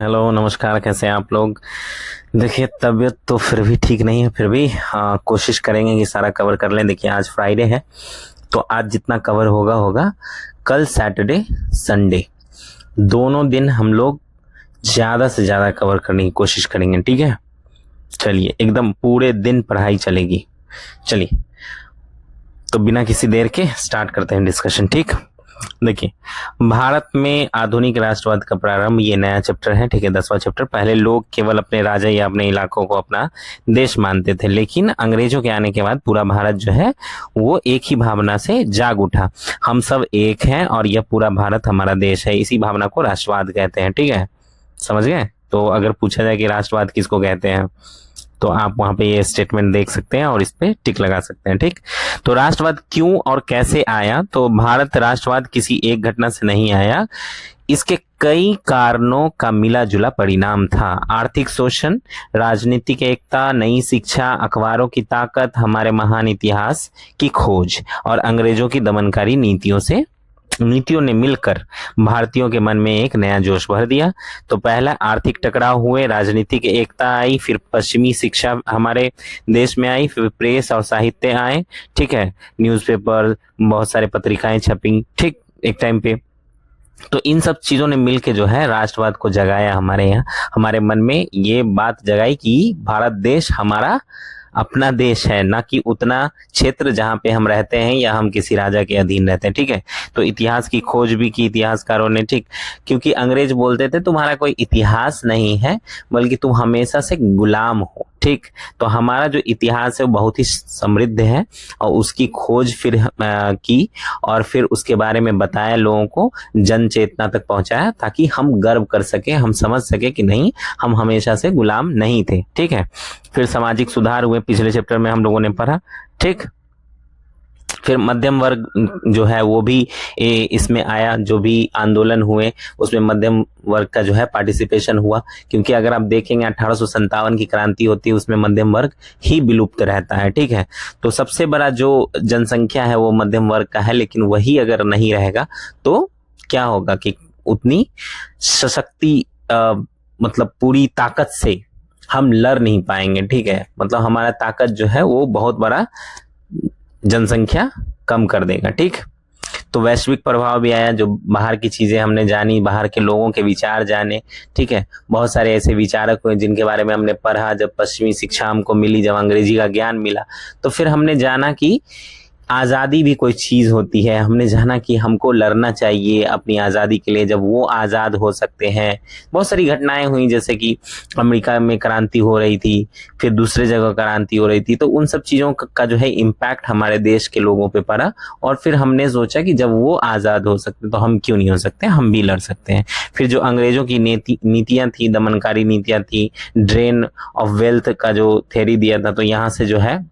Hello नमस्कार, कैसे हैं आप लोग। देखिए तबीयत तो फिर भी ठीक नहीं है, फिर भी कोशिश करेंगे कि सारा कवर कर लें। देखिए आज फ्राइडे है तो आज जितना कवर होगा होगा। कल सैटरडे संडे दोनों दिन हम लोग ज़्यादा से ज़्यादा कवर करने की कोशिश करेंगे, ठीक है। चलिए एकदम पूरे दिन पढ़ाई चलेगी। चलिए तो बिना किसी देर के स्टार्ट करते हैं डिस्कशन, ठीक। देखिए भारत में आधुनिक राष्ट्रवाद का प्रारंभ, ये नया चैप्टर है, ठीक है, 10वां चैप्टर। पहले लोग केवल अपने राजा या अपने इलाकों को अपना देश मानते थे, लेकिन अंग्रेजों के आने के बाद पूरा भारत जो है वो एक ही भावना से जाग उठा। हम सब एक हैं और यह पूरा भारत हमारा देश है। इसी भावना को राष्ट्रवाद कहते हैं, ठीक है, समझ गए। तो अगर पूछा जाए कि राष्ट्रवाद किसको कहते हैं तो आप वहां पे ये स्टेटमेंट देख सकते हैं और इस पे टिक लगा सकते हैं, ठीक। तो राष्ट्रवाद क्यों और कैसे आया, तो भारत राष्ट्रवाद किसी एक घटना से नहीं आया, इसके कई कारणों का मिला जुला परिणाम था। आर्थिक शोषण, राजनीतिक एकता, नई शिक्षा, अखबारों की ताकत, हमारे महान इतिहास की खोज और अंग्रेजों की दमनकारी नीतियों ने मिलकर भारतीयों के मन में एक नया जोश भर दिया। तो पहला आर्थिक टकराव हुए, राजनीतिक एकता आई, फिर पश्चिमी शिक्षा हमारे देश में आई, फिर प्रेस और साहित्य आए, ठीक है, न्यूज़पेपर, बहुत सारे पत्रिकाएं छपी, ठीक, एक टाइम पे। तो इन सब चीजों ने मिलके जो है राष्ट्रवाद को जगाया हमारे यहाँ, हमारे मन में ये बात जगाई कि भारत देश हमारा अपना देश है, ना कि उतना क्षेत्र जहां पे हम रहते हैं या हम किसी राजा के अधीन रहते हैं, ठीक है। तो इतिहास की खोज भी की इतिहासकारों ने, ठीक, क्योंकि अंग्रेज बोलते थे तुम्हारा कोई इतिहास नहीं है बल्कि तुम हमेशा से गुलाम हो, ठीक। तो हमारा जो इतिहास है वो बहुत ही समृद्ध है और उसकी खोज फिर की और फिर उसके बारे में बताया, लोगों को जन चेतना तक पहुंचाया ताकि हम गर्व कर सके, हम समझ सके कि नहीं, हम हमेशा से गुलाम नहीं थे, ठीक है। फिर सामाजिक सुधार हुए, पिछले चैप्टर में हम लोगों ने पढ़ा, ठीक। फिर मध्यम वर्ग जो है वो भी इसमें आया, जो भी आंदोलन हुए उसमें मध्यम वर्ग का जो है पार्टिसिपेशन हुआ, क्योंकि अगर आप देखेंगे 1857 की क्रांति होती है उसमें मध्यम वर्ग ही विलुप्त रहता है, ठीक है। तो सबसे बड़ा जो जनसंख्या है वो मध्यम वर्ग का है, लेकिन वही अगर नहीं रहेगा तो क्या होगा कि उतनी सशक्ति मतलब पूरी ताकत से हम लड़ नहीं पाएंगे, ठीक है। मतलब हमारा ताकत जो है वो बहुत बड़ा जनसंख्या कम कर देगा, ठीक। तो वैश्विक प्रभाव भी आया, जो बाहर की चीजें हमने जानी, बाहर के लोगों के विचार जाने, ठीक है। बहुत सारे ऐसे विचारक हुए जिनके बारे में हमने पढ़ा, जब पश्चिमी शिक्षा हमको मिली, जब अंग्रेजी का ज्ञान मिला तो फिर हमने जाना कि आज़ादी भी कोई चीज़ होती है। हमने जाना कि हमको लड़ना चाहिए अपनी आज़ादी के लिए, जब वो आज़ाद हो सकते हैं। बहुत सारी घटनाएं हुई, जैसे कि अमेरिका में क्रांति हो रही थी, फिर दूसरे जगह क्रांति हो रही थी, तो उन सब चीज़ों का जो है इम्पैक्ट हमारे देश के लोगों पे पड़ा और फिर हमने सोचा कि जब वो आज़ाद हो सकते तो हम क्यों नहीं हो सकते, हम भी लड़ सकते हैं। फिर जो अंग्रेजों की नीतियाँ थी, दमनकारी नीतियाँ थी, ड्रेन ऑफ वेल्थ का जो थ्योरी दिया था, तो यहाँ से जो है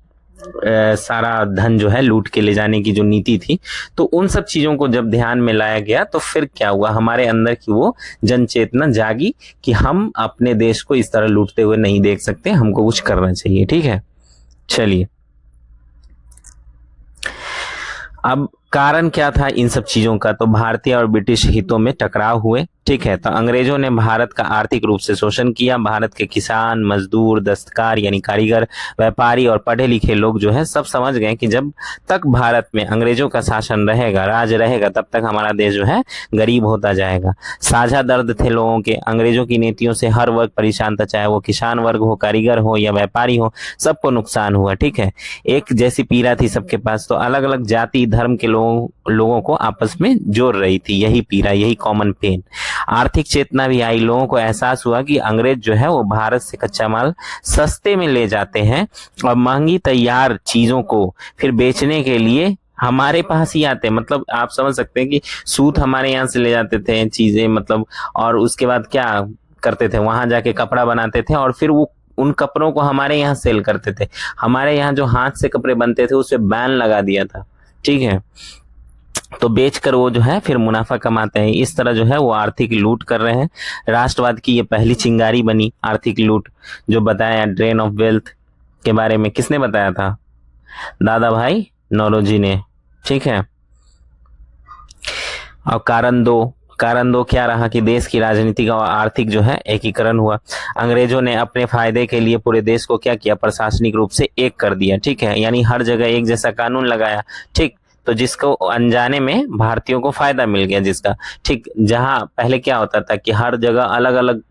सारा धन जो है लूट के ले जाने की जो नीति थी, तो उन सब चीजों को जब ध्यान में लाया गया तो फिर क्या हुआ, हमारे अंदर की वो जन चेतना जागी कि हम अपने देश को इस तरह लूटते हुए नहीं देख सकते, हमको कुछ करना चाहिए, ठीक है। चलिए अब कारण क्या था इन सब चीजों का, तो भारतीय और ब्रिटिश हितों में टकराव हुए, ठीक है। तो अंग्रेजों ने भारत का आर्थिक रूप से शोषण किया। भारत के किसान, मजदूर, दस्तकार यानी कारीगर, व्यापारी और पढ़े लिखे लोग जो है सब समझ गए कि जब तक भारत में अंग्रेजों का शासन रहेगा, राज रहेगा, तब तक हमारा देश जो है गरीब होता जाएगा। साझा दर्द थे लोगों के, अंग्रेजों की नीतियों से हर वर्ग परेशान था, चाहे वो किसान वर्ग हो, कारीगर हो या व्यापारी हो, सबको नुकसान हुआ, ठीक है। एक जैसी पीड़ा थी सबके पास, तो अलग अलग जाति धर्म के लोगों को आपस में जोड़ रही थी यही पीड़ा, यही कॉमन पेन। आर्थिक चेतना भी आई, लोगों को एहसास हुआ कि अंग्रेज जो है वो भारत से कच्चा माल सस्ते में ले जाते हैं और महंगी तैयार चीजों को फिर बेचने के लिए हमारे पास ही आते हैं। मतलब आप समझ सकते हैं कि सूत हमारे यहाँ से ले जाते थे चीजें, मतलब, और उसके बाद क्या करते थे, वहां जाके कपड़ा बनाते थे और फिर वो उन कपड़ों को हमारे यहाँ सेल करते थे। हमारे यहाँ जो हाथ से कपड़े बनते थे उस पर बैन लगा दिया था, ठीक है। तो बेचकर वो जो है फिर मुनाफा कमाते हैं। इस तरह जो है वो आर्थिक लूट कर रहे हैं। राष्ट्रवाद की ये पहली चिंगारी बनी, आर्थिक लूट, जो बताया ड्रेन ऑफ वेल्थ के बारे में किसने बताया था, दादा भाई नौरोजी ने, ठीक है। और कारण दो, कारण दो क्या रहा कि देश की राजनीतिक और आर्थिक जो है एकीकरण हुआ। अंग्रेजों ने अपने फायदे के लिए पूरे देश को क्या किया, प्रशासनिक रूप से एक कर दिया, ठीक है, यानी हर जगह एक जैसा कानून लगाया, ठीक। तो जिसको अनजाने में भारतीयों को फायदा मिल गया जिसका, ठीक। जहां पहले क्या होता था कि हर जगह अलग अलग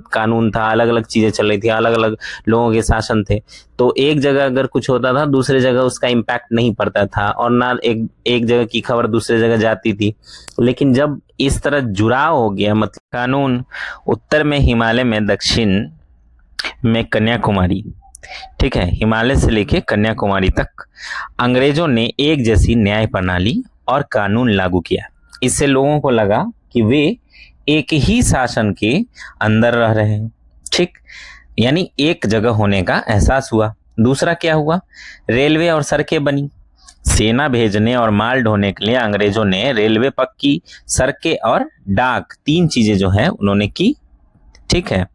कानून था, अलग अलग चीजें चल रही थी, अलग अलग लोगों के शासन थे, तो एक जगह अगर कुछ होता था दूसरे जगह उसका इम्पैक्ट नहीं पड़ता था, और ना एक जगह की खबर दूसरे जगह जाती थी। लेकिन जब इस तरह जुड़ाव हो गया, मतलब कानून उत्तर में हिमालय में, दक्षिण में कन्याकुमारी, ठीक है, हिमालय से लेके कन्याकुमारी तक अंग्रेजों ने एक जैसी न्याय प्रणाली और कानून लागू किया। इससे लोगों को लगा कि वे एक ही शासन के अंदर रह रहे हैं, ठीक, यानी एक जगह होने का एहसास हुआ। दूसरा क्या हुआ, रेलवे और सड़कें बनी। सेना भेजने और माल ढोने के लिए अंग्रेजों ने रेलवे पक्की, सड़कें और डाक, तीन चीजें जो है उन्होंने की, ठीक है,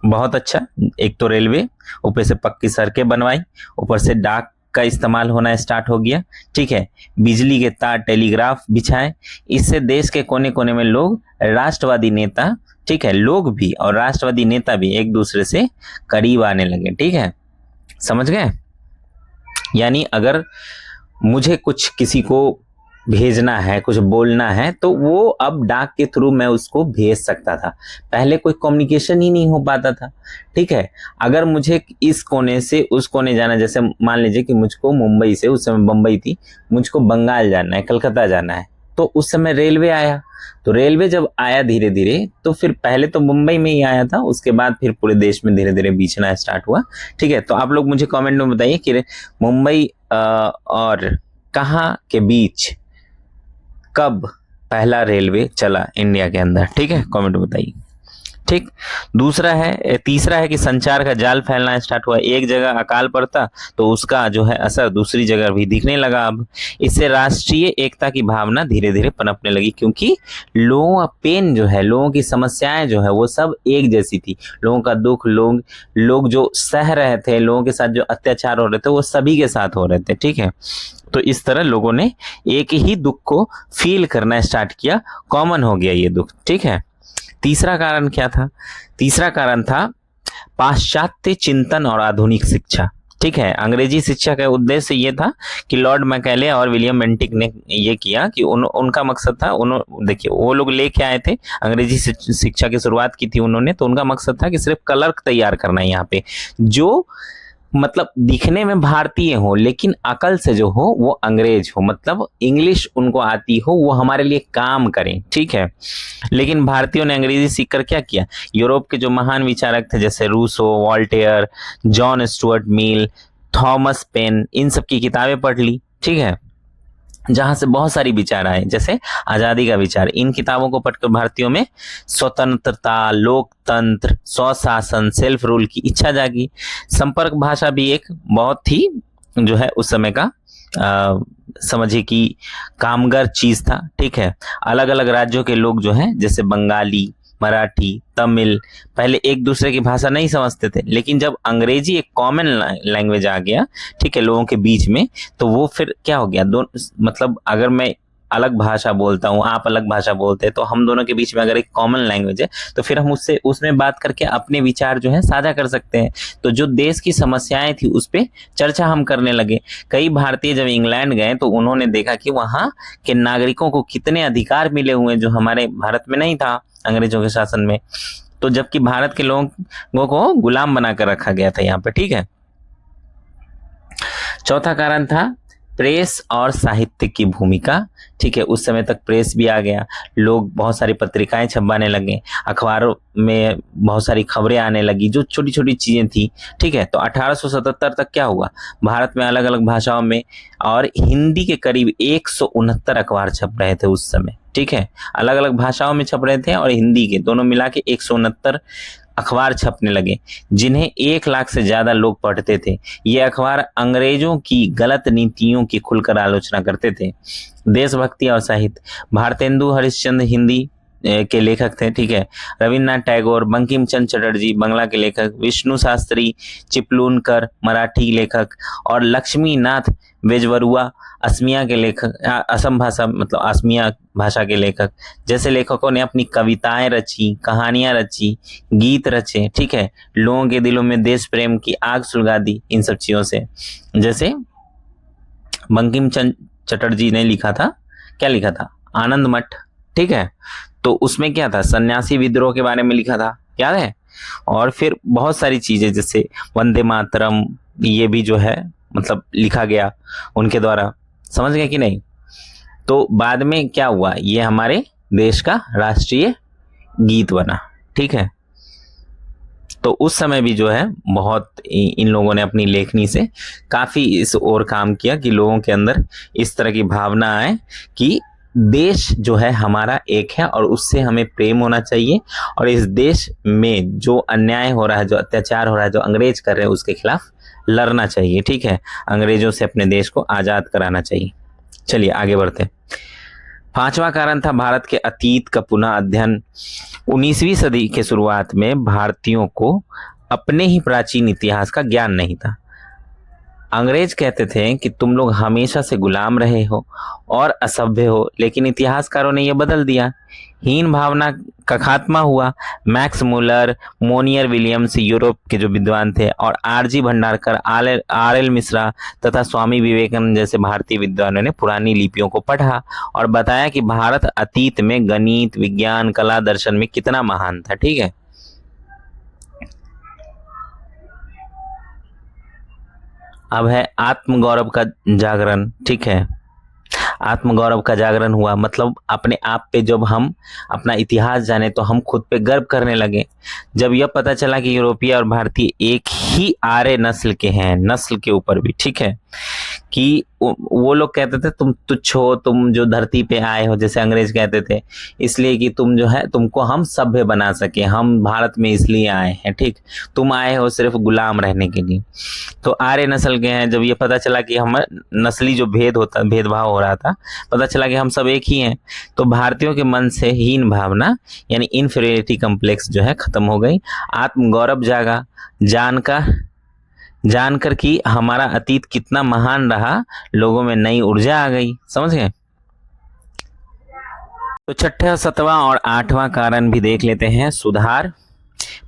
बहुत अच्छा। एक तो रेलवे, ऊपर से पक्की सड़कें बनवाई, ऊपर से डाक का इस्तेमाल होना स्टार्ट हो गया, ठीक है, बिजली के तार, टेलीग्राफ बिछाए। इससे देश के कोने कोने में लोग, राष्ट्रवादी नेता, ठीक है, लोग भी और राष्ट्रवादी नेता भी एक दूसरे से करीब आने लगे, ठीक है, समझ गए। यानी अगर मुझे कुछ किसी को भेजना है, कुछ बोलना है, तो वो अब डाक के थ्रू मैं उसको भेज सकता था। पहले कोई कम्युनिकेशन ही नहीं हो पाता था, ठीक है। अगर मुझे इस कोने से उस कोने जाना, जैसे मान लीजिए कि मुझको मुंबई से, उस समय बम्बई थी, मुझको बंगाल जाना है, कलकत्ता जाना है, तो उस समय रेलवे आया। तो रेलवे जब आया धीरे धीरे, तो फिर पहले तो मुंबई में ही आया था, उसके बाद फिर पूरे देश में धीरे धीरे बीचना स्टार्ट हुआ, ठीक है। तो आप लोग मुझे कमेंट में बताइए कि मुंबई और कहाँ के बीच कब पहला रेलवे चला इंडिया के अंदर, ठीक है, कमेंट में बताइए, ठीक। तीसरा है कि संचार का जाल फैलना स्टार्ट हुआ। एक जगह अकाल पड़ता तो उसका जो है असर दूसरी जगह भी दिखने लगा। अब इससे राष्ट्रीय एकता की भावना धीरे धीरे पनपने लगी, क्योंकि लोगों का पेन जो है, लोगों की समस्याएं जो है, वो सब एक जैसी थी। लोगों का दुख, लोग जो सह रहे थे, लोगों के साथ जो अत्याचार हो रहे थे, वो सभी के साथ हो रहे थे, ठीक है। तो इस तरह लोगों ने एक ही दुख को फील करना स्टार्ट किया, कॉमन हो गया ये दुख, ठीक है। तीसरा कारण क्या था, तीसरा कारण था पाश्चात्य चिंतन और आधुनिक शिक्षा, ठीक है। अंग्रेजी शिक्षा का उद्देश्य ये था कि लॉर्ड मैकेले और विलियम बेंटिक ने ये किया कि उनका मकसद था, देखिए वो लोग लेके आए थे अंग्रेजी शिक्षा की शुरुआत की थी उन्होंने, तो उनका मकसद था कि सिर्फ क्लर्क तैयार करना है यहाँ पे, जो मतलब दिखने में भारतीय हो लेकिन अकल से जो हो वो अंग्रेज हो, मतलब इंग्लिश उनको आती हो, वो हमारे लिए काम करें, ठीक है। लेकिन भारतीयों ने अंग्रेजी सीखकर क्या किया, यूरोप के जो महान विचारक थे जैसे Rousseau, Voltaire, John Stuart Mill, Thomas Paine, इन सब की किताबें पढ़ ली, ठीक है, जहां से बहुत सारी विचार आए, जैसे आजादी का विचार। इन किताबों को पढ़कर भारतीयों में स्वतंत्रता, लोकतंत्र, स्वशासन, सेल्फ रूल की इच्छा जागी। संपर्क भाषा भी एक बहुत ही जो है उस समय का समझिए कि कामगार चीज था, ठीक है। अलग अलग राज्यों के लोग जो है, जैसे बंगाली, मराठी, तमिल, पहले एक दूसरे की भाषा नहीं समझते थे, लेकिन जब अंग्रेजी एक कॉमन लैंग्वेज आ गया, ठीक है, लोगों के बीच में, तो वो फिर क्या हो गया, मतलब अगर मैं अलग भाषा बोलता हूँ, आप अलग भाषा बोलते हैं, तो हम दोनों के बीच में अगर एक कॉमन लैंग्वेज है, तो फिर हम उसमें बात करके अपने विचार जो है साझा कर सकते हैं। तो जो देश की समस्याएं थी उस पर चर्चा हम करने लगे। कई भारतीय जब इंग्लैंड गए तो उन्होंने देखा कि वहाँ के नागरिकों को कितने अधिकार मिले हुए जो हमारे भारत में नहीं था अंग्रेजों के शासन में, तो जबकि भारत के लोगों को गुलाम बनाकर रखा गया था यहाँ पे, ठीक है। चौथा कारण था प्रेस और साहित्य की भूमिका, ठीक है। उस समय तक प्रेस भी आ गया, लोग बहुत सारी पत्रिकाएं छपवाने लगे, अखबारों में बहुत सारी खबरें आने लगी, जो छोटी छोटी चीजें थी, ठीक है। तो 1877 तक क्या हुआ, भारत में अलग अलग भाषाओं में और हिंदी के करीब 169 अखबार छप रहे थे उस समय, ठीक है। अलग अलग भाषाओं में छप रहे थे और हिंदी के दोनों मिला के 169 अखबार छपने लगे, जिन्हें 1 लाख से ज्यादा लोग पढ़ते थे। ये अखबार अंग्रेजों की गलत नीतियों की खुलकर आलोचना करते थे। देशभक्ति और साहित्य, भारतेंदु हरिश्चंद्र के लेखक थे, ठीक है। रविन्द्रनाथ टैगोर, बंकिम चंद्र चटर्जी बंगला के लेखक, विष्णु शास्त्री चिपलूनकर मराठी लेखक, और लक्ष्मीनाथ बेजबरुआ असमिया के लेखक, असम भाषा मतलब असमिया भाषा के लेखक जैसे लेखकों ने अपनी कविताएं रची, कहानियां रची, गीत रचे, ठीक है। लोगों के दिलों में देश प्रेम की आग सुलगा दी इन सब चीजों से। जैसे बंकिम चंद्र चटर्जी ने लिखा था, क्या लिखा था, आनंद मठ, ठीक है। तो उसमें क्या था, सन्यासी विद्रोह के बारे में लिखा था, याद है। और फिर बहुत सारी चीजें जैसे वंदे मातरम, ये भी जो है मतलब लिखा गया उनके द्वारा, समझ गए कि नहीं। तो बाद में क्या हुआ, ये हमारे देश का राष्ट्रीय गीत बना, ठीक है। तो उस समय भी जो है बहुत इन लोगों ने अपनी लेखनी से काफी इस ओर काम किया कि लोगों के अंदर इस तरह की भावना आए कि देश जो है हमारा एक है और उससे हमें प्रेम होना चाहिए, और इस देश में जो अन्याय हो रहा है, जो अत्याचार हो रहा है, जो अंग्रेज कर रहे हैं, उसके खिलाफ लड़ना चाहिए, ठीक है। अंग्रेजों से अपने देश को आजाद कराना चाहिए। चलिए आगे बढ़ते। पांचवा कारण था भारत के अतीत का पुनः अध्ययन। 19वीं सदी के शुरुआत में भारतीयों को अपने ही प्राचीन इतिहास का ज्ञान नहीं था। अंग्रेज कहते थे कि तुम लोग हमेशा से गुलाम रहे हो और असभ्य हो, लेकिन इतिहासकारों ने यह बदल दिया। हीन भावना का खात्मा हुआ। Max Muller, Monier Williams Europe के जो विद्वान थे, और RG Bhandarkar, R L Mishra तथा स्वामी विवेकानंद जैसे भारतीय विद्वानों ने पुरानी लिपियों को पढ़ा और बताया कि भारत अतीत में गणित, विज्ञान, कला, दर्शन में कितना महान था, ठीक है। अब है आत्मगौरव का जागरण, ठीक है। आत्मगौरव का जागरण हुआ, मतलब अपने आप पे जब हम अपना इतिहास जाने तो हम खुद पे गर्व करने लगे। जब यह पता चला कि यूरोपीय और भारतीय एक ही आर्य नस्ल के हैं, नस्ल के ऊपर भी, ठीक है, कि वो लोग कहते थे तुम तुच्छ हो, तुम जो धरती पे आए हो, जैसे अंग्रेज कहते थे, इसलिए कि तुम जो है, तुमको हम सभ्य बना सके, हम भारत में इसलिए आए हैं, ठीक, तुम आए हो सिर्फ गुलाम रहने के लिए। तो आर्य नस्ल के हैं। जब ये पता चला कि हम नस्ली जो भेदभाव हो रहा था, पता चला कि हम सब एक ही हैं, तो भारतीयों के मन से हीन भावना यानी इन्फीरियरिटी कम्प्लेक्स जो है खत्म हो गई। आत्मगौरव जागा, जानकर कि हमारा अतीत कितना महान रहा, लोगों में नई ऊर्जा आ गई, समझ गए। तो छठा, सातवां और आठवां कारण भी देख लेते हैं। सुधार,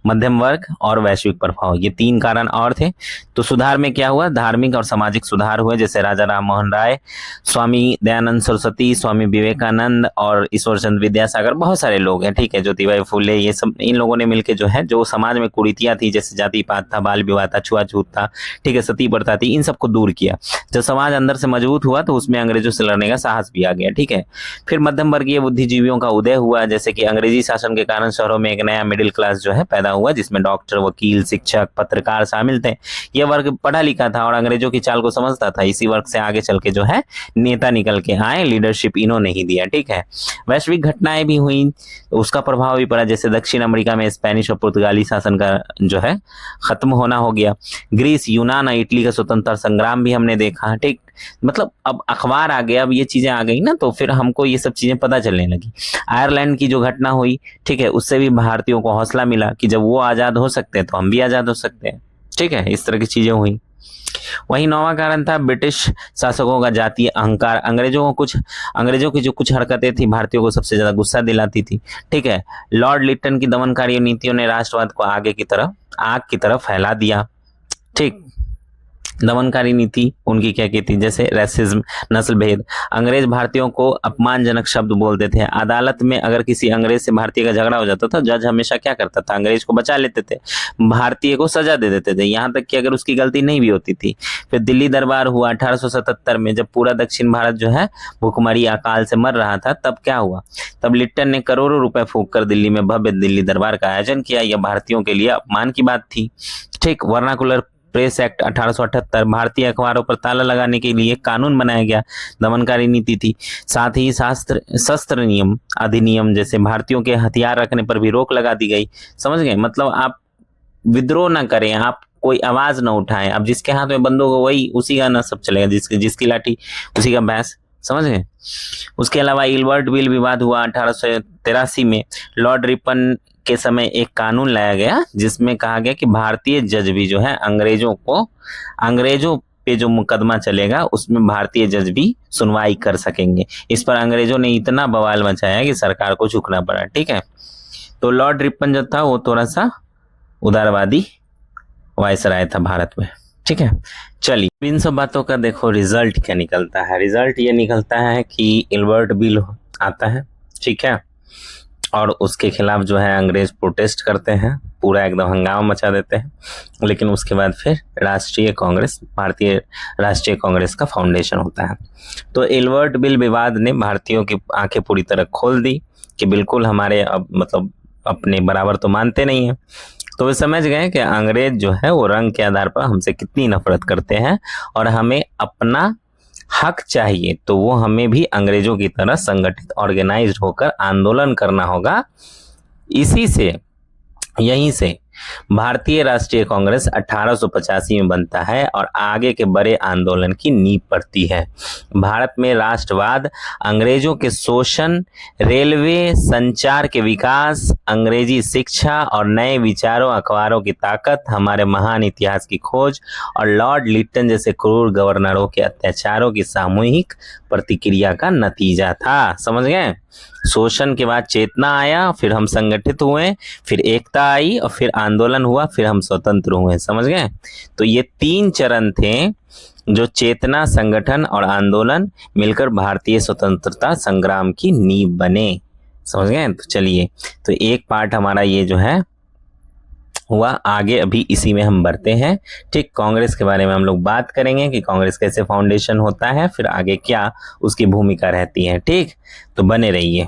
मध्यम वर्ग और वैश्विक प्रभाव, ये तीन कारण और थे। तो सुधार में क्या हुआ, धार्मिक और सामाजिक सुधार हुए, जैसे राजा राम मोहन राय, स्वामी दयानंद सरस्वती, स्वामी विवेकानंद और ईश्वरचंद्र विद्यासागर, बहुत सारे लोग हैं, ठीक है, ज्योतिबाई फुले, ये सब इन लोगों ने मिलकर जो है, जो समाज में कुरीतियां थी, जैसे जाति पात था, बाल विवाह था, छुआछूत था, ठीक है, सती प्रथा थी, इन सबको दूर किया। जब समाज अंदर से मजबूत हुआ तो उसमें अंग्रेजों से लड़ने का साहस भी आ गया, ठीक है। फिर मध्यम वर्गीय बुद्धिजीवियों का उदय हुआ, जैसे कि अंग्रेजी शासन के कारण शहरों में एक नया मिडिल क्लास जो है पैदा हुआ, जिसमें डॉक्टर, वकील, शिक्षक, पत्रकार शामिल थे। यह वर्ग पढ़ा लिखा था और अंग्रेजों की चाल को समझता था। इसी वर्ग से आगे चल के जो है नेता निकल के आए, लीडरशिप इन्होंने ही दिया, ठीक है। वैश्विक घटनाएं भी हुई, उसका प्रभाव भी पड़ा, जैसे दक्षिण अमेरिका में स्पेनिश और पुर्तगाली शासन का जो है खत्म होना हो गया। ग्रीस, यूनान और इटली का स्वतंत्रता संग्राम भी हमने देखा, ठीक। मतलब अब अखबार आ गया, अब ये चीजें आ गई ना, तो फिर हमको ये सब चीजें पता चलने लगी। आयरलैंड की जो घटना हुई, ठीक है, उससे भी भारतीयों को हौसला मिला कि जब वो आजाद हो सकते हैं तो हम भी आजाद हो सकते हैं, ठीक है। इस तरह की चीजें हुई। वही नौवां कारण था ब्रिटिश शासकों का जातीय अहंकार। अंग्रेजों की जो कुछ हरकतें थी भारतीयों को सबसे ज्यादा गुस्सा दिलाती थी, ठीक है। लॉर्ड लिटन की दमनकारी नीतियों ने राष्ट्रवाद को आग की तरफ फैला दिया, ठीक। दमनकारी नीति उनकी क्या की थी, जैसे रेसिज्म, नस्ल भेद। अंग्रेज भारतीयों को अपमानजनक शब्द बोलते थे। अदालत में अगर किसी अंग्रेज से भारतीय का झगड़ा हो जाता था, जज हमेशा क्या करता था, अंग्रेज को बचा लेते थे, भारतीय को सजा दे देते थे, यहाँ तक कि अगर उसकी गलती नहीं भी होती थी। फिर दिल्ली दरबार हुआ 1877 में, जब पूरा दक्षिण भारत जो है भूखमरी अकाल से मर रहा था, तब क्या हुआ, तब लिट्टन ने करोड़ों रुपए फूंक कर दिल्ली में भव्य दिल्ली दरबार का आयोजन किया। यह भारतीयों के लिए अपमान की बात थी, ठीक। वर्नाकुलर प्रेस एक्ट 1878, भारतीय अखबारों पर ताला लगाने के लिए कानून बनाया गया, दमनकारी नीति थी। साथ ही शस्त्र नियम अधिनियम, जैसे भारतीयों के हथियार रखने पर भी रोक लगा दी गई, समझ गए। मतलब आप विद्रोह ना करें, आप कोई आवाज ना उठाएं, अब जिसके हाथ में बंदूक हो वही उसी का ना सब चलेगा, जिसकी लाठी उसी का भैंस, समझ गए। उसके अलावा इल्बर्ट बिल विवाद हुआ 1883 में। लॉर्ड रिपन के समय एक कानून लाया गया जिसमें कहा गया कि भारतीय जज भी जो है अंग्रेजों पे जो मुकदमा चलेगा उसमें भारतीय जज भी सुनवाई कर सकेंगे। इस पर अंग्रेजों ने इतना बवाल मचाया कि सरकार को झुकना पड़ा। ठीक है, तो लॉर्ड रिपन जो था वो थोड़ा सा उदारवादी वायसराय था भारत में। ठीक है, चलिए इन सब बातों का देखो रिजल्ट क्या निकलता है। रिजल्ट ये निकलता है कि इल्बर्ट बिल आता है, ठीक है, और उसके खिलाफ जो है अंग्रेज प्रोटेस्ट करते हैं, पूरा एकदम हंगामा मचा देते हैं। लेकिन उसके बाद फिर भारतीय राष्ट्रीय कांग्रेस का फाउंडेशन होता है। तो इल्बर्ट बिल विवाद ने भारतीयों की आंखें पूरी तरह खोल दी कि बिल्कुल हमारे अब मतलब अपने बराबर तो मानते नहीं है। तो वे समझ गए कि अंग्रेज जो है वो रंग के आधार पर हमसे कितनी नफरत करते हैं और हमें अपना हक चाहिए, तो वो हमें भी अंग्रेजों की तरह संगठित ऑर्गेनाइज्ड होकर आंदोलन करना होगा। यहीं से भारतीय राष्ट्रीय कांग्रेस 1885 में बनता है और आगे के बड़े आंदोलन की नींव पड़ती है। भारत में राष्ट्रवाद, अंग्रेजों के शोषण, रेलवे, संचार के विकास, अंग्रेजी शिक्षा और नए विचारों अखबारों की ताकत, हमारे महान इतिहास की खोज और लॉर्ड लिट्टन जैसे क्रूर गवर्नरों के अत्याचारों की सामूहिक प्रतिक्रिया का नतीजा था। समझ गए। शोषण के बाद चेतना आया, फिर हम संगठित हुए, फिर एकता आई और फिर आंदोलन हुआ, फिर हम स्वतंत्र हुए। समझ गए। तो ये 3 चरण थे जो चेतना, संगठन और आंदोलन मिलकर भारतीय स्वतंत्रता संग्राम की नींव बने। समझ गए। तो चलिए, तो एक पार्ट हमारा ये जो है हुआ, आगे अभी इसी में हम बढ़ते हैं। ठीक, कांग्रेस के बारे में हम लोग बात करेंगे कि कांग्रेस कैसे फाउंडेशन होता है, फिर आगे क्या उसकी भूमिका रहती है। ठीक, तो बने रहिए।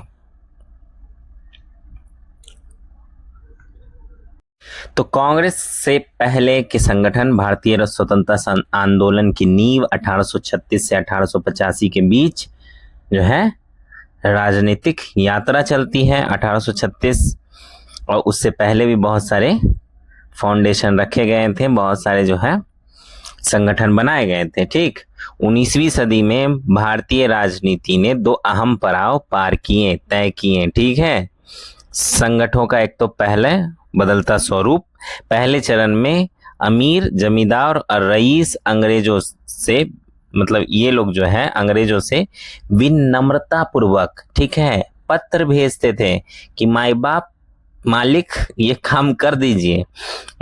तो कांग्रेस से पहले के संगठन भारतीय स्वतंत्रता आंदोलन की नींव 1836 से 1885 के बीच जो है राजनीतिक यात्रा चलती है। 1836 और उससे पहले भी बहुत सारे फाउंडेशन रखे गए थे, बहुत सारे जो है संगठन बनाए गए थे। ठीक, 19वीं सदी में भारतीय राजनीति ने 2 अहम पड़ाव तय किए। ठीक है, संगठनों का एक तो पहले बदलता स्वरूप। पहले चरण में अमीर, जमींदार और रईस अंग्रेजों से मतलब ये लोग जो है अंग्रेजों से विनम्रता पूर्वक, ठीक है, पत्र भेजते थे कि मालिक ये काम कर दीजिए।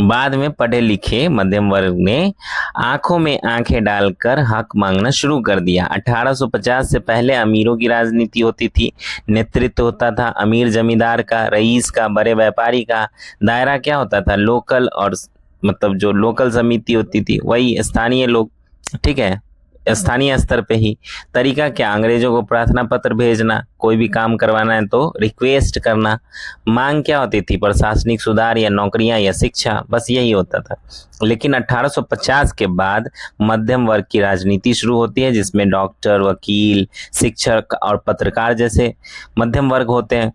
बाद में पढ़े लिखे मध्यम वर्ग ने आंखों में आंखें डालकर हक मांगना शुरू कर दिया। 1850 से पहले अमीरों की राजनीति होती थी, नेतृत्व होता था अमीर जमींदार का, रईस का, बड़े व्यापारी का। दायरा क्या होता था, लोकल, और मतलब जो लोकल समिति होती थी वही स्थानीय लोग। ठीक है, स्थानीय स्तर पे ही। तरीका क्या, अंग्रेजों को प्रार्थना पत्र भेजना, कोई भी काम करवाना है तो रिक्वेस्ट करना। मांग क्या होती थी, प्रशासनिक सुधार या नौकरियां या शिक्षा, बस यही होता था। लेकिन 1850 के बाद मध्यम वर्ग की राजनीति शुरू होती है जिसमें डॉक्टर, वकील, शिक्षक और पत्रकार जैसे मध्यम वर्ग होते हैं।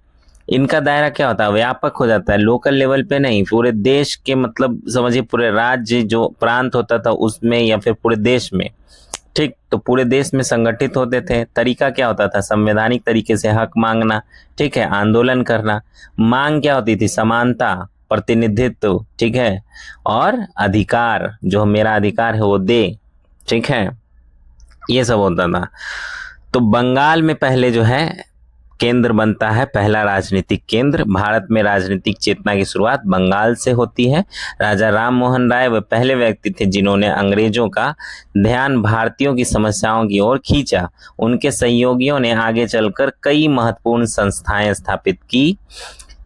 इनका दायरा क्या होता है, व्यापक हो जाता है, लोकल लेवल पे नहीं, पूरे देश के मतलब समझिए पूरे राज्य जो प्रांत होता था उसमें या फिर पूरे देश में। ठीक, तो पूरे देश में संगठित होते थे। तरीका क्या होता था, संवैधानिक तरीके से हक मांगना, ठीक है, आंदोलन करना। मांग क्या होती थी, समानता, प्रतिनिधित्व, ठीक है, और अधिकार, जो मेरा अधिकार है वो दे। ठीक है, ये सब होता था। तो बंगाल में पहले जो है केंद्र बनता है, पहला राजनीतिक केंद्र। भारत में राजनीतिक चेतना की शुरुआत बंगाल से होती है। राजा राम मोहन राय वे पहले व्यक्ति थे जिन्होंने अंग्रेजों का ध्यान भारतीयों की समस्याओं की ओर खींचा। उनके सहयोगियों ने आगे चलकर कई महत्वपूर्ण संस्थाएं स्थापित की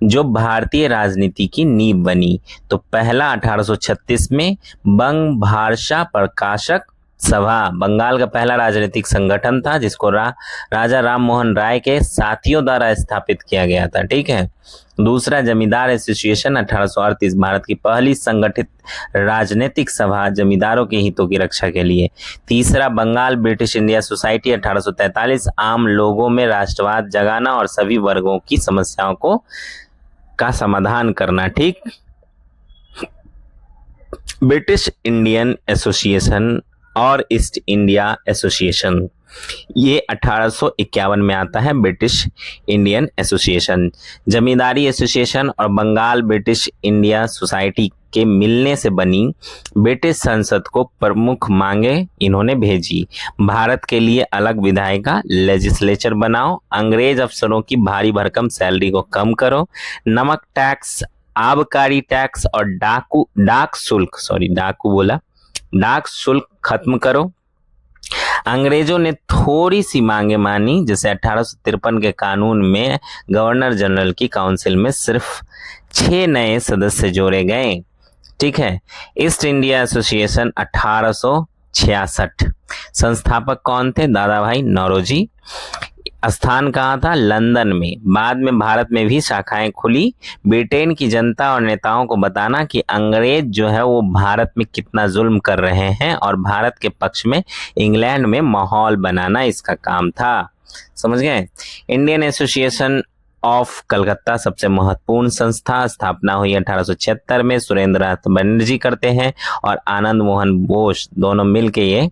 जो भारतीय राजनीति की नींव बनी। तो पहला 1836 में बंग भाषा प्रकाशक सभा बंगाल का पहला राजनीतिक संगठन था जिसको राजा राम मोहन राय के साथियों द्वारा स्थापित किया गया था। ठीक है, दूसरा जमींदार एसोसिएशन 1838 भारत की पहली संगठित राजनीतिक सभा जमींदारों के हितों की रक्षा के लिए। तीसरा बंगाल ब्रिटिश इंडिया सोसाइटी 1843 आम लोगों में राष्ट्रवाद जगाना और सभी वर्गों की समस्याओं का समाधान करना। ठीक, ब्रिटिश इंडियन एसोसिएशन और ईस्ट इंडिया एसोसिएशन ये 1851 में आता है ब्रिटिश इंडियन एसोसिएशन। जमींदारी एसोसिएशन और बंगाल ब्रिटिश इंडिया सोसाइटी के मिलने से बनी ब्रिटिश संसद को प्रमुख मांगे इन्होंने भेजी। भारत के लिए अलग विधायिका लेजिस्लेचर बनाओ, अंग्रेज अफसरों की भारी भरकम सैलरी को कम करो, नमक टैक्स, आबकारी टैक्स और डाक शुल्क खत्म करो। अंग्रेजों ने थोड़ी सी मांगे मानी, जैसे 1853 के कानून में गवर्नर जनरल की काउंसिल में सिर्फ 6 नए सदस्य जोड़े गए। ठीक है। East India association 1866। संस्थापक कौन थे? दादा भाई नौरोजी। स्थान कहाँ था? लंदन में। बाद में भारत में भी शाखाएं खुली। ब्रिटेन की जनता और नेताओं को बताना कि अंग्रेज जो है वो भारत में कितना जुल्म कर रहे हैं और भारत के पक्ष में इंग्लैंड में माहौल बनाना इसका काम था। समझ गए? इंडियन एसोसिएशन ऑफ कलकत्ता सबसे महत्वपूर्ण संस्था, स्थापना हुई 1876 में। सुरेंद्रनाथ बनर्जी करते हैं और आनंद मोहन बोस दोनों मिलके ये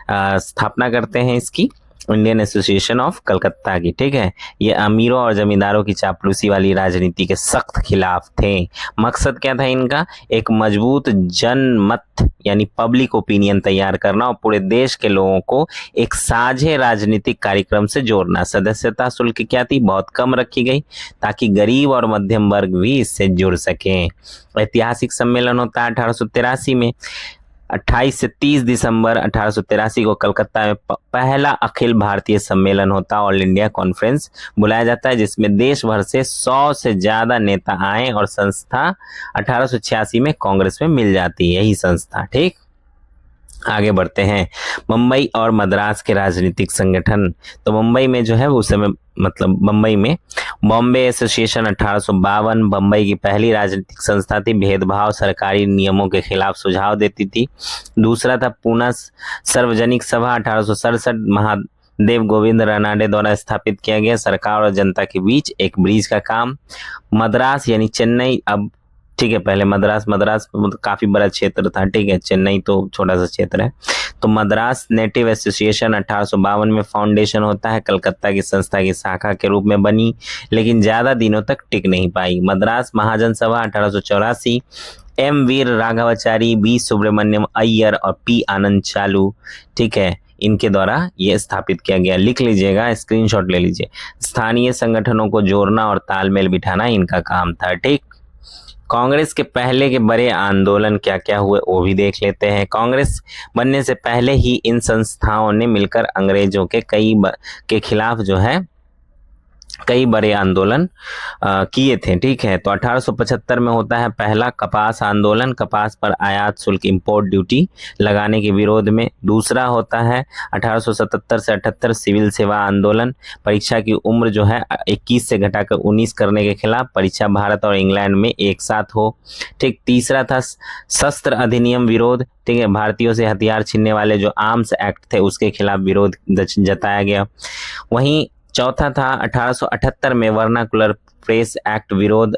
स्थापना करते हैं इसकी, इंडियन एसोसिएशन ऑफ कलकत्ता की। ठीक है। ये अमीरों और जमींदारों की चापलूसी वाली राजनीति के सख्त खिलाफ थे। मकसद क्या था इनका? एक मजबूत जनमत यानी पब्लिक ओपिनियन तैयार करना और पूरे देश के लोगों को एक साझे राजनीतिक कार्यक्रम से जोड़ना। सदस्यता शुल्क क्या थी? बहुत कम रखी गई ताकि गरीब और मध्यम वर्ग भी इससे जुड़ सके। ऐतिहासिक सम्मेलन होता है 1883 में। 28 से 30 दिसंबर 1883 को कलकत्ता में पहला अखिल भारतीय सम्मेलन होता, ऑल इंडिया कॉन्फ्रेंस बुलाया जाता है, जिसमें देश भर से 100 से ज्यादा नेता आए और संस्था 1886 में कांग्रेस में मिल जाती है यही संस्था। ठीक, आगे बढ़ते हैं। मुंबई और मद्रास के राजनीतिक संगठन। तो मुंबई में जो है उस समय मतलब मुंबई में बॉम्बे एसोसिएशन 1852 बम्बई की पहली राजनीतिक संस्था थी। भेदभाव सरकारी नियमों के खिलाफ सुझाव देती थी। दूसरा था पूना सार्वजनिक सभा 1867 महादेव गोविंद रानाडे द्वारा स्थापित किया गया, सरकार और जनता के बीच एक ब्रिज का काम। मद्रास यानी चेन्नई, अब ठीक है, पहले मद्रास काफी बड़ा क्षेत्र था। ठीक है, चेन्नई तो छोटा सा क्षेत्र है। तो मद्रास नेटिव एसोसिएशन 1852 में फाउंडेशन होता है, कलकत्ता की संस्था की शाखा के रूप में बनी, लेकिन ज्यादा दिनों तक टिक नहीं पाई। मद्रास महाजन सभा 1884 एम वीर राघवाचारी, बी सुब्रमण्यम अय्यर और पी आनंद चालू, ठीक है, इनके द्वारा ये स्थापित किया गया। लिख लीजिएगा, स्क्रीनशॉट ले लीजिए। स्थानीय संगठनों को जोड़ना और तालमेल बिठाना इनका काम था। ठीक, कांग्रेस के पहले के बड़े आंदोलन क्या क्या हुए वो भी देख लेते हैं। कांग्रेस बनने से पहले ही इन संस्थाओं ने मिलकर अंग्रेजों के खिलाफ जो है कई बड़े आंदोलन किए थे। ठीक है, तो 1875 में होता है पहला कपास आंदोलन, कपास पर आयात शुल्क इंपोर्ट ड्यूटी लगाने के विरोध में। दूसरा होता है 1877 से 78 सिविल सेवा आंदोलन, परीक्षा की उम्र जो है 21 से घटाकर 19 करने के खिलाफ, परीक्षा भारत और इंग्लैंड में एक साथ हो। ठीक, तीसरा था शस्त्र अधिनियम विरोध, ठीक है, भारतीयों से हथियार छीनने वाले जो आर्म्स एक्ट थे उसके खिलाफ विरोध जताया गया। वहीं चौथा था 1878 में वर्नाकुलर प्रेस एक्ट विरोध,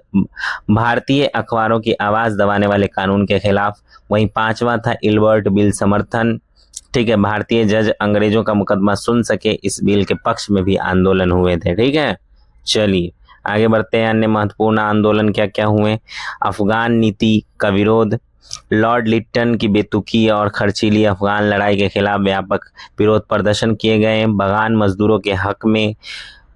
भारतीय अखबारों की आवाज दबाने वाले कानून के खिलाफ। वहीं पांचवा था इल्बर्ट बिल समर्थन, ठीक है, भारतीय जज अंग्रेजों का मुकदमा सुन सके, इस बिल के पक्ष में भी आंदोलन हुए थे। ठीक है, चलिए आगे बढ़ते हैं। अन्य महत्वपूर्ण आंदोलन क्या क्या हुए? अफगान नीति का विरोध, लॉर्ड लिट्टन की बेतुकी और खर्चीली अफगान लड़ाई के खिलाफ व्यापक विरोध प्रदर्शन किए गए। बगान मजदूरों के हक में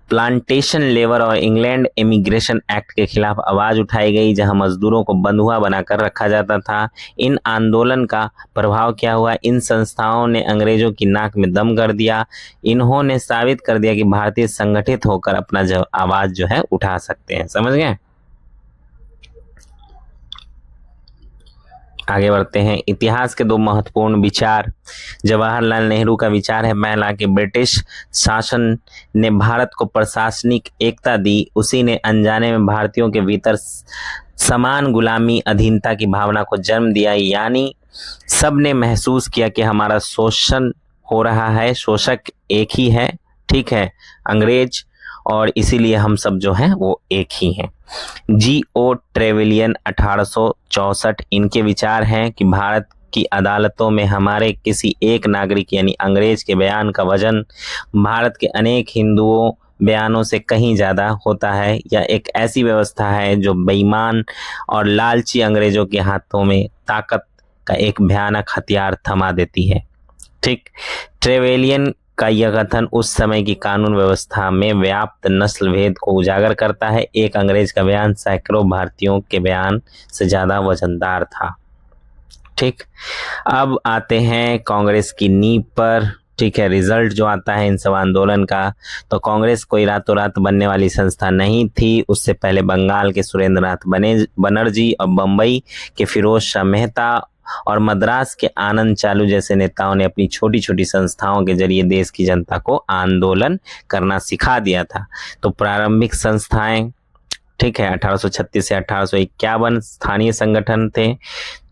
प्लांटेशन लेबर और इंग्लैंड इमिग्रेशन एक्ट के खिलाफ आवाज उठाई गई, जहां मजदूरों को बंधुआ बनाकर रखा जाता था। इन आंदोलन का प्रभाव क्या हुआ? इन संस्थाओं ने अंग्रेजों की नाक में दम कर दिया। इन्होंने साबित कर दिया कि भारतीय संगठित होकर अपना आवाज जो है उठा सकते हैं। समझ गए? आगे बढ़ते हैं। इतिहास के दो महत्वपूर्ण विचार। जवाहरलाल नेहरू का विचार है पहला कि ब्रिटिश शासन ने भारत को प्रशासनिक एकता दी, उसी ने अनजाने में भारतीयों के भीतर समान गुलामी अधीनता की भावना को जन्म दिया, यानी सबने महसूस किया कि हमारा शोषण हो रहा है, शोषक एक ही है, ठीक है, अंग्रेज, और इसीलिए हम सब जो हैं वो एक ही हैं। जी ओ ट्रेवेलियन 1864 इनके विचार हैं कि भारत की अदालतों में हमारे किसी एक नागरिक यानी अंग्रेज के बयान का वजन भारत के अनेक हिंदुओं बयानों से कहीं ज़्यादा होता है, या एक ऐसी व्यवस्था है जो बेईमान और लालची अंग्रेजों के हाथों में ताकत का एक भयानक हथियार थमा देती है। ठीक, ट्रेवेलियन का यह कथन उस समय की कानून व्यवस्था में व्याप्त नस्ल भेद को उजागर करता है। एक अंग्रेज का बयान सैकड़ों भारतीयों के बयान से ज़्यादा वजनदार था। ठीक, अब आते हैं कांग्रेस की नींव पर। ठीक है, रिजल्ट जो आता है इन सब आंदोलन का, तो कांग्रेस कोई रातों रात बनने वाली संस्था नहीं थी। उससे पहले बंगाल के सुरेंद्रनाथ बनर्जी और बम्बई के फिरोज शाह मेहता और मद्रास के आनंद चालू जैसे नेताओं ने अपनी छोटी छोटी संस्थाओं के जरिए देश की जनता को आंदोलन करना सिखा दिया था। तो प्रारंभिक संस्थाएं, ठीक है, 1836 से 1851 स्थानीय संगठन थे।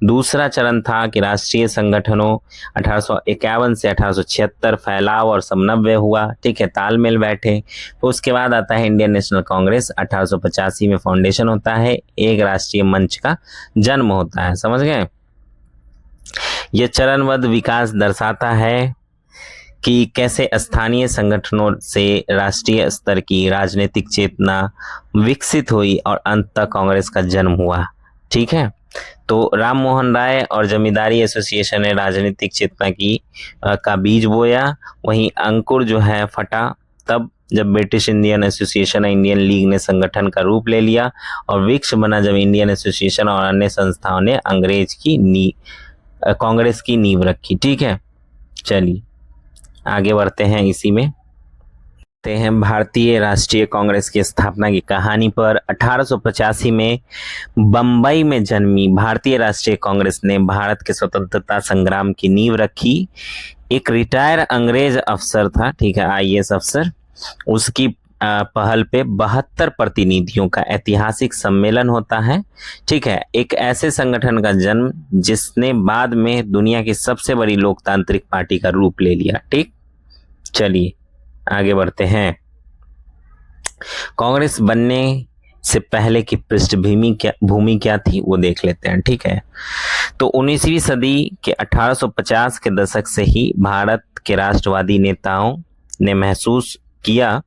दूसरा चरण था कि राष्ट्रीय संगठनों 1851 से 1876 फैलाव और समन्वय हुआ। ठीक है, तालमेल बैठे। तो उसके बाद आता है इंडियन नेशनल कांग्रेस। 1885 में फाउंडेशन होता है, एक राष्ट्रीय मंच का जन्म होता है। समझ गए? यह चरणबद्ध विकास दर्शाता है कि कैसे स्थानीय संगठनों से राष्ट्रीय स्तर की राजनीतिक चेतना विकसित हुई और अंततः कांग्रेस का जन्म हुआ। ठीक है, तो राम मोहन राय और जमींदारी एसोसिएशन ने राजनीतिक चेतना का बीज बोया। वहीं अंकुर जो है फटा तब जब British Indian association Indian league ने संगठन का रूप ले लिया, और वृक्ष बना जब इंडियन एसोसिएशन और अन्य संस्थाओं ने कांग्रेस की नींव रखी। ठीक है, चलिए आगे बढ़ते हैं। इसी में भारतीय राष्ट्रीय कांग्रेस की स्थापना की कहानी पर। 1885 में बंबई में जन्मी भारतीय राष्ट्रीय कांग्रेस ने भारत के स्वतंत्रता संग्राम की नींव रखी। एक रिटायर अंग्रेज अफसर था, ठीक है, आईएएस अफसर, उसकी पहल पे 72 प्रतिनिधियों का ऐतिहासिक सम्मेलन होता है। ठीक है, एक ऐसे संगठन का जन्म जिसने बाद में दुनिया की सबसे बड़ी लोकतांत्रिक पार्टी का रूप ले लिया। ठीक, चलिए आगे बढ़ते हैं। कांग्रेस बनने से पहले की भूमि क्या थी वो देख लेते हैं। ठीक है, तो 19वीं सदी के 1850 के दशक से ही भारत के राष्ट्रवादी नेताओं ने महसूस किया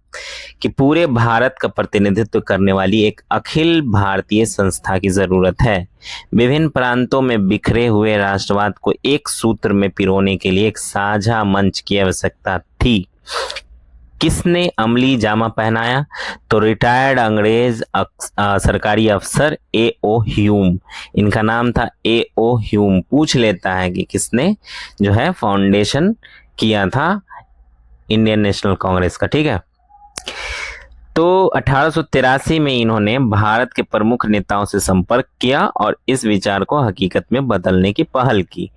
कि पूरे भारत का प्रतिनिधित्व करने वाली एक अखिल भारतीय संस्था की जरूरत है। विभिन्न प्रांतों में बिखरे हुए राष्ट्रवाद को एक सूत्र में पिरोने के लिए एक साझा मंच की आवश्यकता थी। किसने अमली जामा पहनाया? तो रिटायर्ड अंग्रेज सरकारी अफसर A.O. ह्यूम, इनका नाम था A.O. ह्यूम। पूछ लेता है कि किसने जो है फाउंडेशन किया था इंडियन नेशनल कांग्रेस का। ठीक है, तो 1883 में इन्होंने भारत के प्रमुख नेताओं से संपर्क किया और इस विचार को हकीकत में बदलने की पहल की।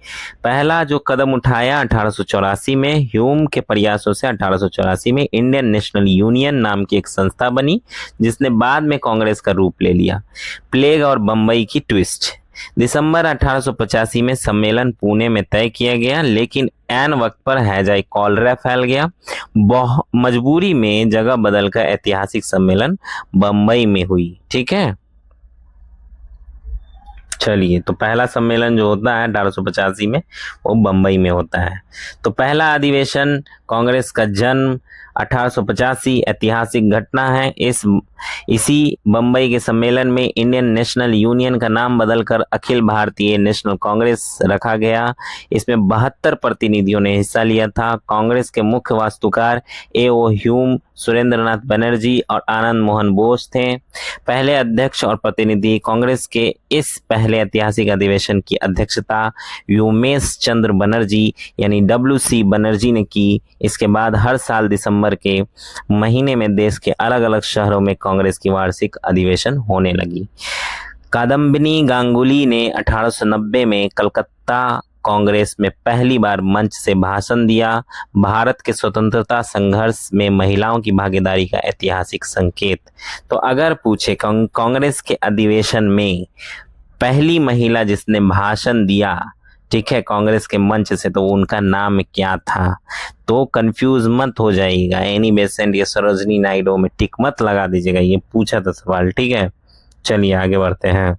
पहला जो कदम उठाया 1884 में, ह्यूम के प्रयासों से 1884 में इंडियन नेशनल यूनियन नाम की एक संस्था बनी, जिसने बाद में कांग्रेस का रूप ले लिया। प्लेग और बंबई की ट्विस्ट। दिसंबर 1885 में सम्मेलन पुणे में तय किया गया, लेकिन ऐन वक्त पर हैजाई कॉलरा फैल गया। मजबूरी में जगह बदलकर ऐतिहासिक सम्मेलन बंबई में हुई। ठीक है, चलिए, तो पहला सम्मेलन जो होता है 1885 में वो बंबई में होता है। तो पहला अधिवेशन, कांग्रेस का जन्म 1885 ऐतिहासिक घटना है। इसी बंबई के सम्मेलन में इंडियन नेशनल यूनियन का नाम बदलकर अखिल भारतीय नेशनल कांग्रेस रखा गया। इसमें 72 प्रतिनिधियों ने हिस्सा लिया था। कांग्रेस के मुख्य वास्तुकार A.O. ह्यूम, सुरेंद्रनाथ बनर्जी और आनंद मोहन बोस थे। पहले अध्यक्ष और प्रतिनिधि। कांग्रेस के इस पहले ऐतिहासिक अधिवेशन की अध्यक्षता व्योमेश चंद्र बनर्जी यानी WC बनर्जी ने की। इसके बाद हर साल दिसंबर के महीने में देश के अलग अलग शहरों में कांग्रेस की वार्षिक अधिवेशन होने लगी। कादम्बिनी गांगुली ने 1890 में कलकत्ता कांग्रेस में पहली बार मंच से भाषण दिया। भारत के स्वतंत्रता संघर्ष में महिलाओं की भागीदारी का ऐतिहासिक संकेत। तो अगर पूछे कांग्रेस के अधिवेशन में पहली महिला जिसने भाषण दिया, ठीक है, कांग्रेस के मंच से, तो उनका नाम क्या था? तो कंफ्यूज मत हो जाइएगा, एनी बेसेंट या सरोजनी नायडू में टिक मत लगा दीजिएगा, ये पूछा था सवाल। ठीक है, चलिए आगे बढ़ते हैं।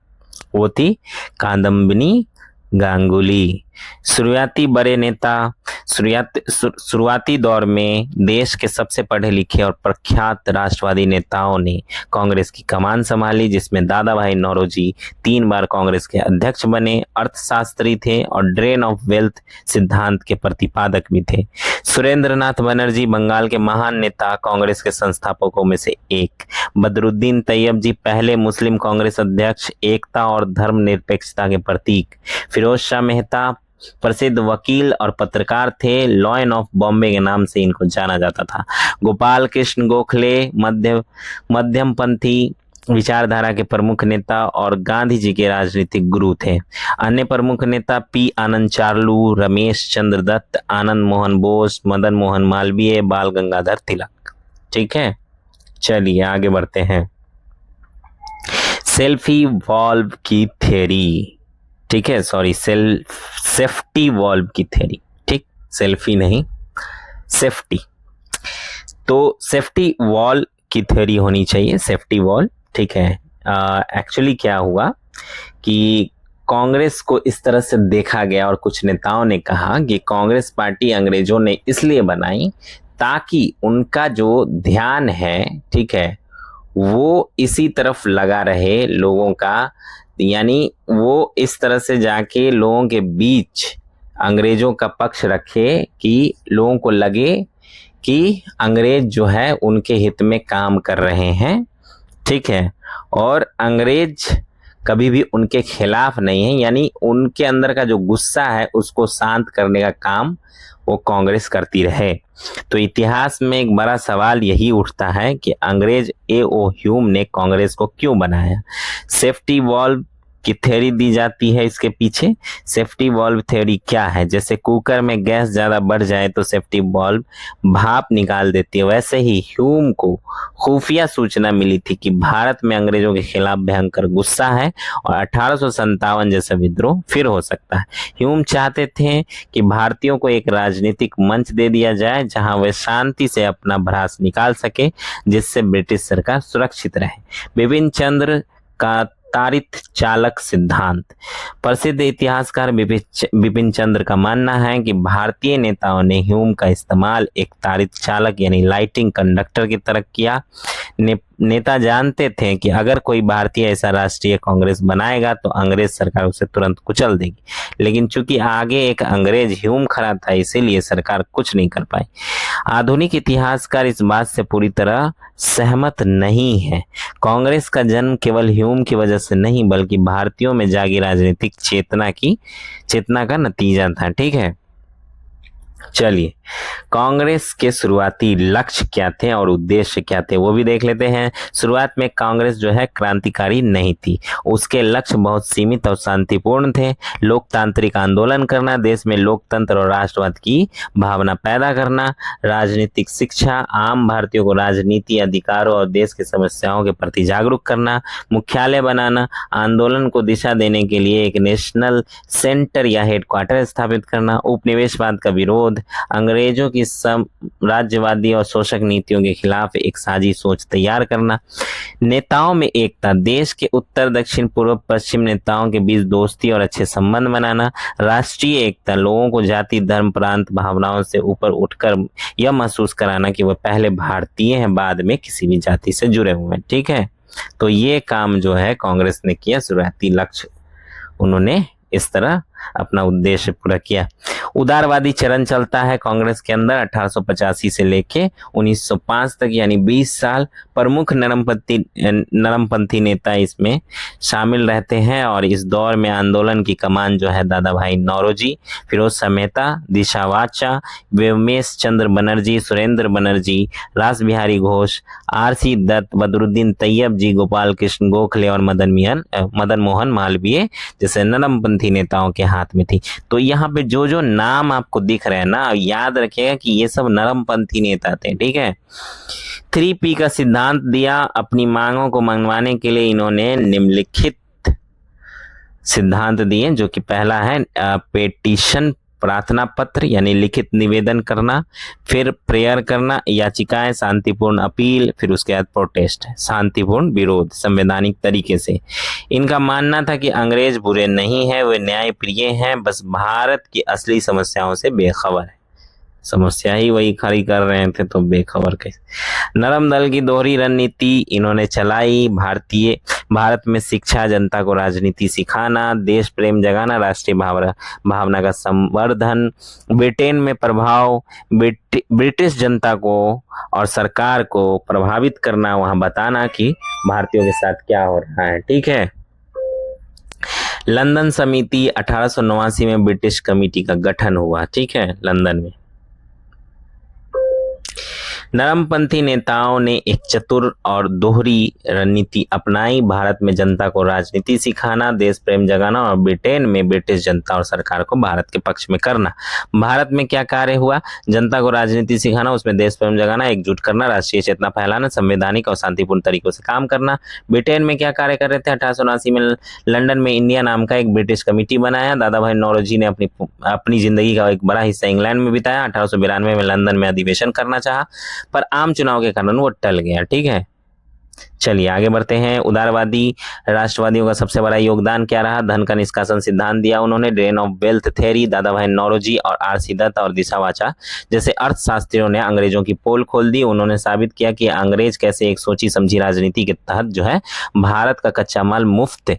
वो थी कादम्बिनी गांगुली। शुरुआती बड़े नेता शुरुआती दौर में देश के सबसे पढ़े लिखे और प्रख्यात राष्ट्रवादी नेताओं ने कांग्रेस की कमान संभाली, जिसमें दादा भाई नौरोजी 3 बार कांग्रेस के अध्यक्ष बने, अर्थशास्त्री थे और ड्रेन ऑफ वेल्थ सिद्धांत के प्रतिपादक भी थे। सुरेंद्र नाथ बनर्जी बंगाल के महान नेता, कांग्रेस के संस्थापकों में से एक। बदरुद्दीन तैयब जी पहले मुस्लिम कांग्रेस अध्यक्ष, एकता और धर्मनिरपेक्षता के प्रतीक। फिरोज शाह मेहता प्रसिद्ध वकील और पत्रकार थे, लॉयन ऑफ बॉम्बे के नाम से इनको जाना जाता था। गोपाल कृष्ण गोखले मध्यमपंथी विचारधारा के प्रमुख नेता और गांधी जी के राजनीतिक गुरु थे। अन्य प्रमुख नेता पी आनंद चार्लू, रमेश चंद्र दत्त, आनंद मोहन बोस, मदन मोहन मालवीय, बाल गंगाधर तिलक। ठीक है, चलिए आगे बढ़ते हैं। सेल्फी वॉल्व की थ्योरी, ठीक है, सॉरी सेफ्टी वॉल्व की थ्योरी, ठीक, सेल्फी नहीं सेफ्टी। तो सेफ्टी वॉल की थ्योरी होनी चाहिए, सेफ्टी वॉल, ठीक है। एक्चुअली क्या हुआ कि कांग्रेस को इस तरह से देखा गया और कुछ नेताओं ने कहा कि कांग्रेस पार्टी अंग्रेजों ने इसलिए बनाई ताकि उनका जो ध्यान है, ठीक है, वो इसी तरफ लगा रहे लोगों का, यानी वो इस तरह से जाके लोगों के बीच अंग्रेजों का पक्ष रखे कि लोगों को लगे कि अंग्रेज जो है उनके हित में काम कर रहे हैं, ठीक है, और अंग्रेज कभी भी उनके खिलाफ नहीं है, यानी उनके अंदर का जो गुस्सा है उसको शांत करने का काम वो कांग्रेस करती रहे। तो इतिहास में एक बड़ा सवाल यही उठता है कि अंग्रेज A.O. ह्यूम ने कांग्रेस को क्यों बनाया। सेफ्टी वॉल्व की थ्योरी दी जाती है इसके पीछे। सेफ्टी वॉल्व थ्योरी क्या है? जैसे कुकर में गैस ज्यादा बढ़ जाए तो सेफ्टी वॉल्व भाप निकाल देती है, वैसे ही ह्यूम को खुफिया सूचना मिली थी कि भारत में अंग्रेजों के खिलाफ भयंकर गुस्सा है और 1857 जैसा विद्रोह फिर हो सकता है। ह्यूम चाहते थे कि भारतीयों को एक राजनीतिक मंच दे दिया जाए जहां वे शांति से अपना भड़ास निकाल सके, जिससे ब्रिटिश सरकार सुरक्षित रहे। बिपिन चंद्र का तारित चालक सिद्धांत। प्रसिद्ध इतिहासकार बिपिन चंद्र का मानना है कि भारतीय नेताओं ने ह्यूम का इस्तेमाल एक तारित चालक यानी लाइटिंग कंडक्टर की तरह किया। नेता जानते थे कि अगर कोई भारतीय ऐसा राष्ट्रीय कांग्रेस बनाएगा तो अंग्रेज सरकार उसे तुरंत कुचल देगी, लेकिन चूंकि आगे एक अंग्रेज ह्यूम खड़ा था इसीलिए सरकार कुछ नहीं कर पाई। आधुनिक इतिहासकार इस बात से पूरी तरह सहमत नहीं है। कांग्रेस का जन्म केवल ह्यूम की वजह से नहीं बल्कि भारतीयों में जागी राजनीतिक चेतना का नतीजा था। ठीक है, चलिए कांग्रेस के शुरुआती लक्ष्य क्या थे और उद्देश्य क्या थे वो भी देख लेते हैं। शुरुआत में कांग्रेस जो है क्रांतिकारी नहीं थी, उसके लक्ष्य बहुत सीमित और शांतिपूर्ण थे। लोकतांत्रिक आंदोलन करना, देश में लोकतंत्र और राष्ट्रवाद की भावना पैदा करना, राजनीतिक शिक्षा, आम भारतीयों को राजनीति अधिकारों और देश की समस्याओं के प्रति जागरूक करना, मुख्यालय बनाना, आंदोलन को दिशा देने के लिए एक नेशनल सेंटर या हेडक्वार्टर स्थापित करना, उपनिवेशवाद का विरोध, अंग्रेजों की राज्यवादी और शोषक नीतियों के खिलाफ एक साझी सोच तैयार करना, नेताओं में एकता, देश के उत्तर दक्षिण पूर्व पश्चिम नेताओं के बीच दोस्ती और अच्छे संबंध बनाना, राष्ट्रीय एकता, लोगों को जाति धर्म प्रांत भावनाओं से ऊपर उठकर यह महसूस कराना कि वह पहले भारतीय हैं बाद में किसी भी जाति से जुड़े हुए हैं। ठीक है, तो ये काम जो है कांग्रेस ने किया, शुरुआती लक्ष्य उन्होंने इस तरह अपना उद्देश्य पूरा किया। उदारवादी चरण चलता है कांग्रेस के अंदर 1885 से लेके 1905 तक, यानी 20 साल। प्रमुख नरमपंथी नेता इसमें शामिल रहते हैं और इस दौर में आंदोलन की कमान जो है दादा भाई नौरोजी, फिरोज शाह मेहता, दिशा वाचा, व्योमेश चंद्र बनर्जी, सुरेंद्र बनर्जी, रास बिहारी घोष, RC दत्त, बदरुद्दीन तैयब जी, गोपाल कृष्ण गोखले और मदन मोहन मालवीय जैसे नरमपंथी नेताओं के हाथ में थी। तो यहाँ पे जो जो नाम आपको दिख रहे हैं ना, याद रखिएगा कि ये सब नरमपंथी नेता थे। ठीक है, 3P का सिद्धांत दिया। अपनी मांगों को मनवाने के लिए इन्होंने निम्नलिखित सिद्धांत दिए, जो कि पहला है पेटिशन प्रार्थना पत्र यानी लिखित निवेदन करना, फिर प्रेयर करना, याचिकाएं, शांतिपूर्ण अपील, फिर उसके बाद प्रोटेस्ट, शांतिपूर्ण विरोध संवैधानिक तरीके से। इनका मानना था कि अंग्रेज बुरे नहीं है, वे न्याय प्रिय हैं, बस भारत की असली समस्याओं से बेखबर है। समस्या ही वही खड़ी कर रहे थे तो बेखबर कैसे। नरम दल की दोहरी रणनीति इन्होंने चलाई, भारत में शिक्षा, जनता को राजनीति सिखाना, देश प्रेम जगाना, राष्ट्रीय भावना का संवर्धन, ब्रिटेन में प्रभाव, ब्रिटिश जनता को और सरकार को प्रभावित करना, वहां बताना कि भारतीयों के साथ क्या हो रहा है। ठीक है। लंदन समिति 1889 में ब्रिटिश कमेटी का गठन हुआ। ठीक है, लंदन में। नरमपंथी नेताओं ने एक चतुर और दोहरी रणनीति अपनाई, भारत में जनता को राजनीति सिखाना, देश प्रेम जगाना और ब्रिटेन में ब्रिटिश जनता और सरकार को भारत के पक्ष में करना। भारत में क्या कार्य हुआ? जनता को राजनीति सिखाना, उसमें देश प्रेम जगाना, एकजुट करना, राष्ट्रीय चेतना फैलाना, संवैधानिक और शांतिपूर्ण तरीकों से काम करना। ब्रिटेन में क्या कार्य कर रहे थे? 1879 में लंदन में इंडिया नाम का एक ब्रिटिश कमेटी बनाया। दादा भाई नौरोजी ने अपनी जिंदगी का एक बड़ा हिस्सा इंग्लैंड में बिताया। 1892 में लंदन में अधिवेशन करना चाहा, पर आम चुनाव के कारण वो टल गया। ठीक है, चलिए आगे बढ़ते हैं। उदारवादी राष्ट्रवादियों का सबसे बड़ा योगदान क्या रहा? धन का निष्कासन सिद्धांत दिया उन्होंने, ड्रेन ऑफ वेल्थ थ्योरी, दादा भाई नौरोजी और आर.सी. दत्त और दिशावाचा जैसे अर्थशास्त्रियों ने अंग्रेजों की पोल खोल दी। उन्होंने साबित किया कि अंग्रेज कैसे एक सोची समझी राजनीति के तहत जो है भारत का कच्चा माल मुफ्त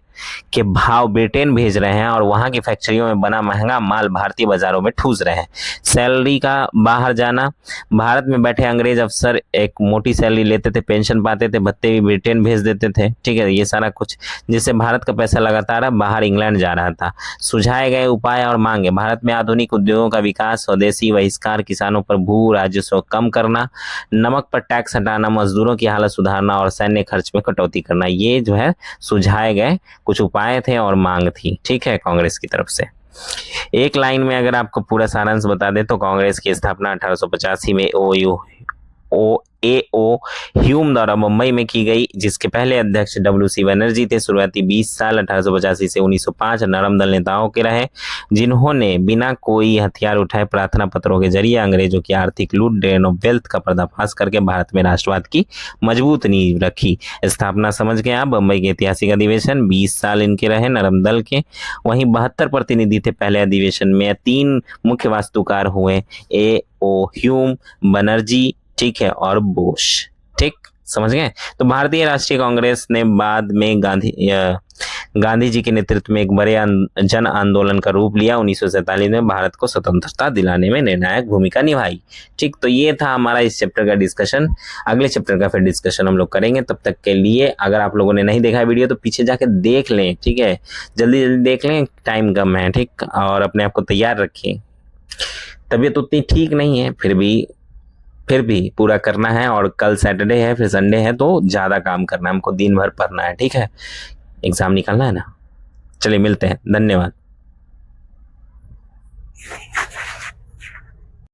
के भाव ब्रिटेन भेज रहे हैं और वहां की फैक्ट्रियों में बना महंगा माल भारतीय बाजारों में ठूस रहे हैं। सैलरी का बाहर जाना, भारत में बैठे अंग्रेज अफसर एक मोटी सैलरी लेते थे, पेंशन पाते थे, भत्ते भी ब्रिटेन भेज देते थे। ठीक है, ये सारा कुछ, जिससे भारत का पैसा लगातार बाहर इंग्लैंड जा रहा था। सुझाए गए उपाय और मांगे, भारत में आधुनिक उद्योगों का विकास, स्वदेशी बहिष्कार, किसानों पर भू राजस्व कम करना, नमक पर टैक्स हटाना, मजदूरों की हालत सुधारना और सैन्य खर्च में कटौती करना। ये जो है सुझाए गए कुछ उपाय थे और मांग थी। ठीक है, कांग्रेस की तरफ से। एक लाइन में अगर आपको पूरा सारांश बता दें तो कांग्रेस की स्थापना 1885 में A.O. ह्यूम द्वारा मुंबई में की गई, जिसके पहले अध्यक्ष W.C. बनर्जी थे। शुरुआती 20 साल 1885 से 1905 नरम दल नेताओं के रहे, जिन्होंने बिना कोई हथियार उठाए प्रार्थना पत्रों के जरिए अंग्रेजों की आर्थिक लूट, ड्रेन ऑफ वेल्थ का पर्दाफाश करके भारत में राष्ट्रवाद की मजबूत नींव रखी। स्थापना समझ गए आप। बम्बई के ऐतिहासिक अधिवेशन 20 साल इनके रहे नरम दल के। वहीं 72 प्रतिनिधि थे पहले अधिवेशन में। 3 मुख्य वास्तुकार हुए, A.O. ह्यूम, बनर्जी, ठीक है, और बोस। ठीक, समझ गए। तो भारतीय राष्ट्रीय कांग्रेस ने बाद में गांधी जी के नेतृत्व में एक बड़े जन आंदोलन का रूप लिया। 1947 में भारत को स्वतंत्रता दिलाने में निर्णायक भूमिका निभाई। ठीक, तो ये था हमारा इस चैप्टर का डिस्कशन। अगले चैप्टर का फिर डिस्कशन हम लोग करेंगे। तब तक के लिए अगर आप लोगों ने नहीं देखा वीडियो तो पीछे जाके देख लें। ठीक है, जल्दी जल्दी देख लें, टाइम कम है। ठीक, और अपने आप को तैयार रखिए। तबीयत उतनी ठीक नहीं है, फिर भी पूरा करना है। और कल सैटरडे है, फिर संडे है, तो ज़्यादा काम करना है हमको, दिन भर पढ़ना है। ठीक है, एग्ज़ाम निकालना है ना। चलिए मिलते हैं, धन्यवाद।